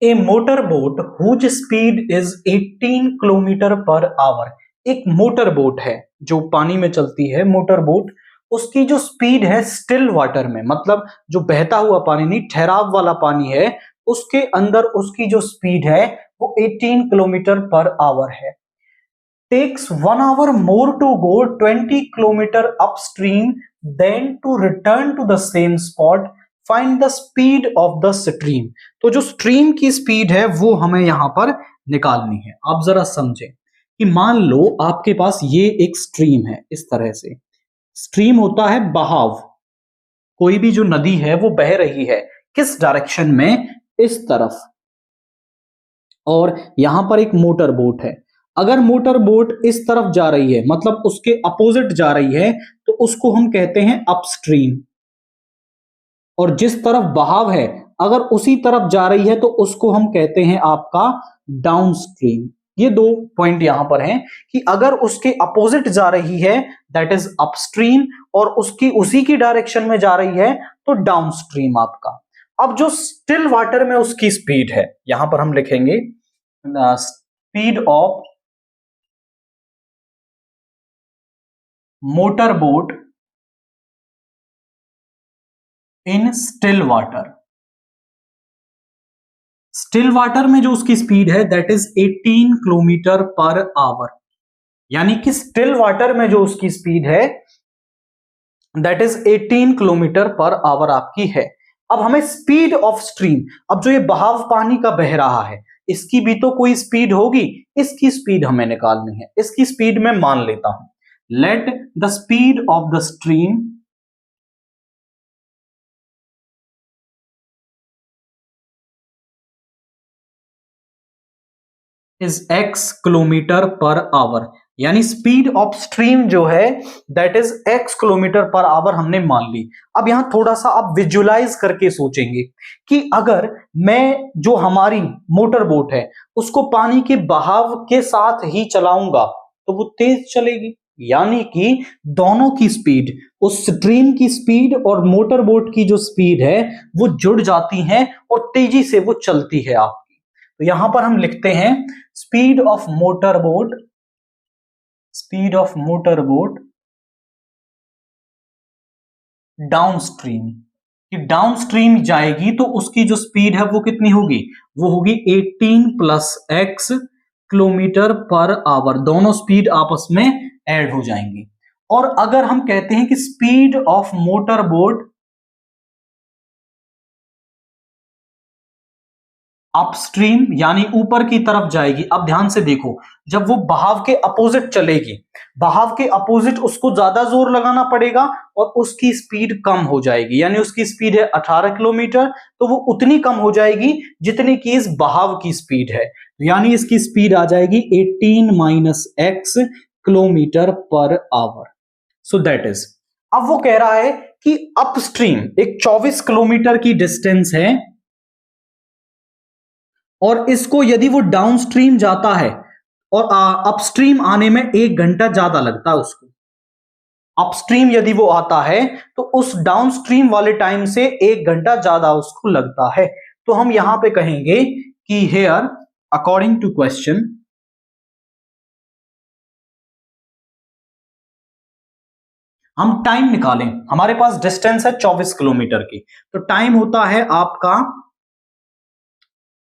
A motor boat whose speed is 18 kilometre per hour. एक motor boat है जो पानी में चलती है, मोटर बोट, उसकी जो स्पीड है स्टिल वाटर में, मतलब जो बहता हुआ पानी नहीं, ठहराव वाला पानी है, उसके अंदर उसकी जो स्पीड है वो 18 किलोमीटर पर आवर है। takes 1 hour more to go 20 kilometer upstream than to return to the same spot. Find the speed of the stream. तो जो स्ट्रीम की स्पीड है वो हमें यहां पर निकालनी है। आप जरा समझें कि मान लो आपके पास ये एक स्ट्रीम है, इस तरह से स्ट्रीम होता है बहाव, कोई भी जो नदी है वो बह रही है किस डायरेक्शन में, इस तरफ, और यहां पर एक मोटर बोट है। अगर मोटर बोट इस तरफ जा रही है, मतलब उसके अपोजिट जा रही है, तो उसको हम कहते हैं अपस्ट्रीम। और जिस तरफ बहाव है अगर उसी तरफ जा रही है तो उसको हम कहते हैं आपका डाउनस्ट्रीम। ये दो पॉइंट यहां पर हैं कि अगर उसके अपोजिट जा रही है दैट इज अपस्ट्रीम, और उसकी उसी की डायरेक्शन में जा रही है तो डाउनस्ट्रीम आपका। अब जो स्टिल वाटर में उसकी स्पीड है, यहां पर हम लिखेंगे speed of motor boat in still water. Still water में जो उसकी स्पीड है that is 18 kilometre per our, यानी कि स्टिल वाटर में जो उसकी स्पीड है that is 18 kilometre per our आपकी है। अब हमें स्पीड ऑफ स्ट्रीम, अब जो ये बहाव पानी का बह रहा है इसकी भी तो कोई स्पीड होगी, इसकी स्पीड हमें निकालनी है। इसकी स्पीड मैं मान लेता हूं, let the speed of the stream is x kilometre per our, यानी स्पीड ऑफ स्ट्रीम जो है that is x kilometre per our हमने मान ली। अब यहां थोड़ा सा आप विजुलाइज करके सोचेंगे कि अगर मैं जो हमारी मोटर बोट है उसको पानी के बहाव के साथ ही चलाऊंगा तो वो तेज चलेगी, यानी कि दोनों की स्पीड, उस स्ट्रीम की स्पीड और मोटर बोट की जो स्पीड है वो जुड़ जाती हैं और तेजी से वो चलती है आपकी। तो यहां पर हम लिखते हैं speed of motor boat, speed of motor boat downstream, कि डाउनस्ट्रीम जाएगी तो उसकी जो स्पीड है वो कितनी होगी, वो होगी 18 plus x kilometre per our. दोनों स्पीड आपस में ऐड हो जाएंगी। और अगर हम कहते हैं कि speed of motor boat upstream, यानी ऊपर की तरफ जाएगी। अब ध्यान से देखो, जब वो बहाव के अपोजिट चलेगी, बहाव के अपोजिट उसको ज्यादा जोर लगाना पड़ेगा और उसकी स्पीड कम हो जाएगी, यानी उसकी स्पीड है 18 किलोमीटर, तो वो उतनी कम हो जाएगी जितनी कि इस बहाव की स्पीड है, यानी इसकी स्पीड आ जाएगी 18 minus x kilometre per our. So that is, अब वो कह रहा है कि अपस्ट्रीम एक 24 किलोमीटर की डिस्टेंस है और इसको यदि वो डाउनस्ट्रीम जाता है और अपस्ट्रीम आने में 1 घंटा ज्यादा लगता है उसको, अपस्ट्रीम यदि वो आता है तो उस डाउनस्ट्रीम वाले टाइम से 1 घंटा ज्यादा उसको लगता है। तो हम यहां पे कहेंगे कि हेयर अकॉर्डिंग टू क्वेश्चन हम टाइम निकालें। हमारे पास डिस्टेंस है 24 किलोमीटर की, तो टाइम होता है आपका,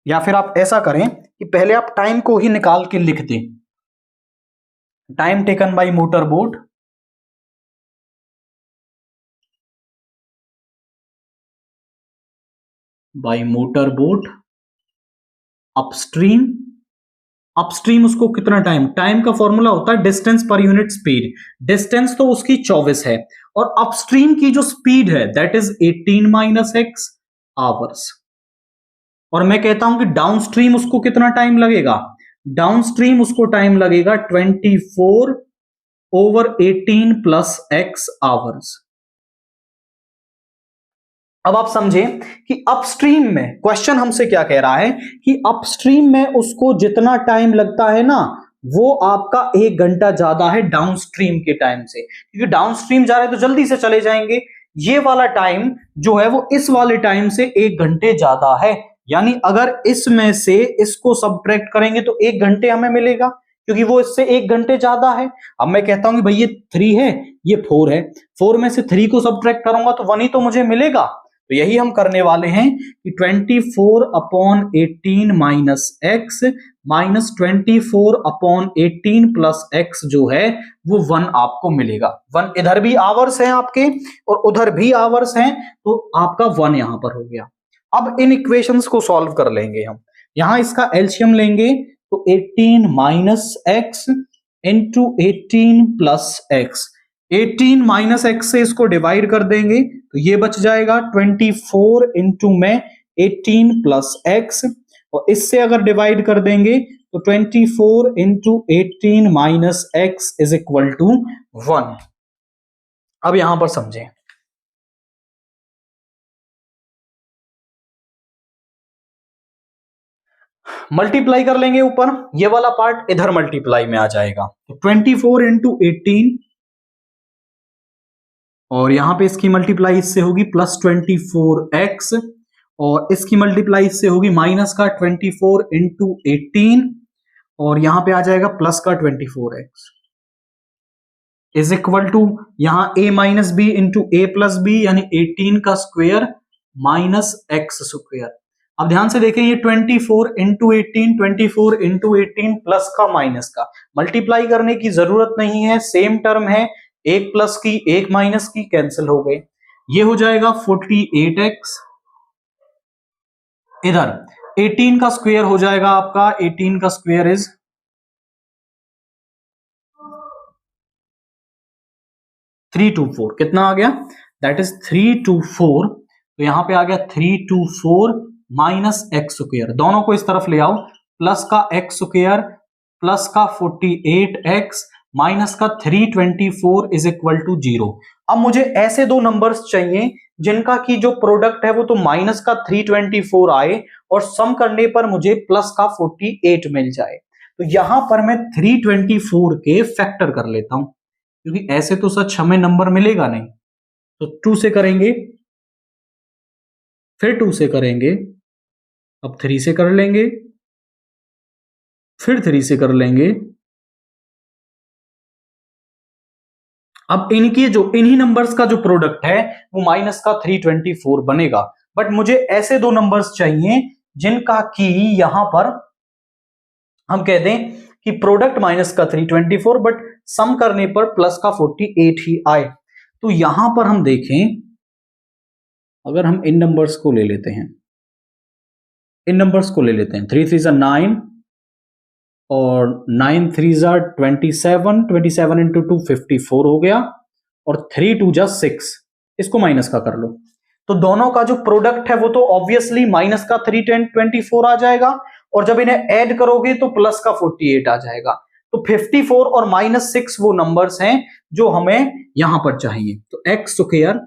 या फिर आप ऐसा करें कि पहले आप टाइम को ही निकाल के लिख दें, time taken by motor boat upstream. Upstream उसको कितना टाइम, टाइम का फॉर्मूला होता है distance per unit speed, distance तो उसकी 24 है और अपस्ट्रीम की जो स्पीड है that is 18 minus x hours. और मैं कहता हूं कि डाउनस्ट्रीम उसको कितना टाइम लगेगा, डाउनस्ट्रीम उसको टाइम लगेगा 24 ओवर 18 प्लस x आवर्स। अब आप समझें कि अपस्ट्रीम में क्वेश्चन हमसे क्या कह रहा है कि अपस्ट्रीम में उसको जितना टाइम लगता है ना वो आपका 1 घंटा ज्यादा है डाउनस्ट्रीम के टाइम से, क्योंकि डाउनस्ट्रीम जा रहे हैं तो जल्दी से चले जाएंगे। ये वाला टाइम जो है वो इस वाले टाइम से 1 घंटे ज्यादा है, यानी अगर इसमें से इसको सब्ट्रैक्ट करेंगे तो 1 घंटे हमें मिलेगा, क्योंकि वो इससे 1 घंटे ज्यादा है। अब मैं कहता हूं कि भाई ये 3 है, ये 4 है, 4 में से 3 को सब्ट्रैक्ट करूंगा तो 1 ही तो मुझे मिलेगा। तो यही हम करने वाले हैं कि 24/18 minus x minus 24/18 plus x जो है वो 1 आपको मिलेगा। 1 इधर भी आवर्स हैं आपके और उधर भी आवर्स हैं, तो आपका 1 यहां पर हो गया। अब इन इक्वेशंस को सॉल्व कर लेंगे हम। यहां इसका एलसीएम लेंगे तो 18 minus x into 18 plus x, 18 minus x से इसको डिवाइड कर देंगे तो ये बच जाएगा 24 इंटू में 18 प्लस एक्स, और इससे अगर डिवाइड कर देंगे तो 24 into 18 minus x is equal to 1। अब यहां पर समझें, मल्टीप्लाई कर लेंगे ऊपर, ये वाला पार्ट इधर मल्टीप्लाई में आ जाएगा। तो 24 इंटू 18 और यहां पे इसकी मल्टीप्लाई इससे होगी प्लस 24x, और इसकी मल्टीप्लाई इससे होगी माइनस का 24 इंटू 18 और यहां पे आ जाएगा प्लस का 24x इज इक्वल टू यहां a minus b into a plus b, यानी 18 का स्क्वायर माइनस एक्स स्क्वायर। अब ध्यान से देखें, ये 24 इंटू 18, 24 इंटू 18 प्लस का माइनस का, मल्टीप्लाई करने की जरूरत नहीं है, सेम टर्म है, एक प्लस की एक माइनस की कैंसिल हो गए। ये हो जाएगा 48x, इधर 18 का स्क्वायर हो जाएगा आपका, 18 का स्क्वायर इज 324, कितना आ गया, दैट इज 324। तो यहां पे आ गया 324 माइनस एक्स स्क्वायर, दोनों को इस तरफ ले आओ, प्लस का एक्स स्क्वायर प्लस का 48x माइनस का 324 इज इक्वल टू 0। अब मुझे ऐसे दो नंबर्स चाहिए जिनका की जो प्रोडक्ट है वो तो माइनस का 324 आए और सम करने पर मुझे प्लस का 48 मिल जाए। तो यहां पर मैं 324 के फैक्टर कर लेता हूं, क्योंकि ऐसे तो सच हमें नंबर मिलेगा नहीं। तो 2 से करेंगे, फिर 2 से करेंगे, अब 3 से कर लेंगे, फिर 3 से कर लेंगे। अब इनकी जो इन्हीं नंबर्स का जो प्रोडक्ट है वो माइनस का 324 बनेगा, बट मुझे ऐसे दो नंबर्स चाहिए जिनका की यहां पर हम कह दें कि प्रोडक्ट माइनस का 324 बट सम करने पर प्लस का 48 ही आए। तो यहां पर हम देखें, अगर हम इन नंबर्स को ले लेते हैं, इन नंबर्स को ले लेते हैं, 3 3 9 और 9 3 27, 27 इंटू 2 54 हो गया, और 3 2 6, इसको माइनस का कर लो। तो दोनों का जो प्रोडक्ट है वो तो ऑब्वियसली माइनस का 324 आ जाएगा, और जब इन्हें ऐड करोगे तो प्लस का 48 आ जाएगा। तो 54 और -6 वो नंबर्स हैं जो हमें यहां पर चाहिए। तो एक्स स्क्वायर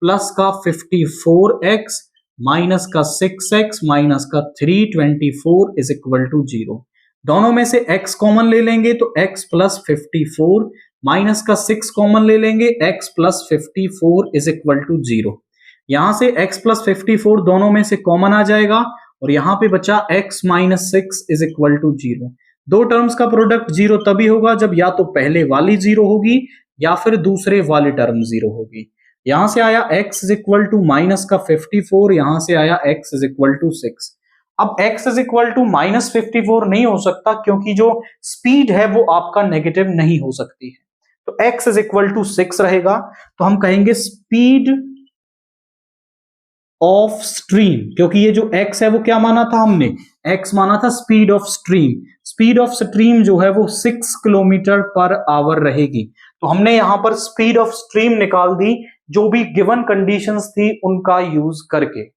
प्लस का 54x माइनस का 6x माइनस का 324 इज इक्वल टू 0। दोनों में से x कॉमन ले लेंगे तो x प्लस 54 माइनस का 6 कॉमन ले लेंगे, x plus 54 is equal to 0। यहां से x प्लस 54 दोनों में से कॉमन आ जाएगा, और यहां पे बचा x minus 6 is equal to 0। दो टर्म्स का प्रोडक्ट 0 तभी होगा जब या तो पहले वाली 0 होगी या फिर दूसरे वाली टर्म 0 होगी। यहां से आया x is equal to minus का 54, यहां से आया x इज इक्वल टू 6। अब x is equal to minus 54 नहीं हो सकता, क्योंकि जो स्पीड है वो आपका नेगेटिव नहीं हो सकती है। तो x इज इक्वल टू 6 रहेगा। तो हम कहेंगे स्पीड ऑफ स्ट्रीम, क्योंकि ये जो x है वो क्या माना था हमने, x माना था speed of stream. Speed of stream जो है वो 6 किलोमीटर पर आवर रहेगी। तो हमने यहां पर स्पीड ऑफ स्ट्रीम निकाल दी, जो भी गिवन कंडीशंस थी उनका यूज करके।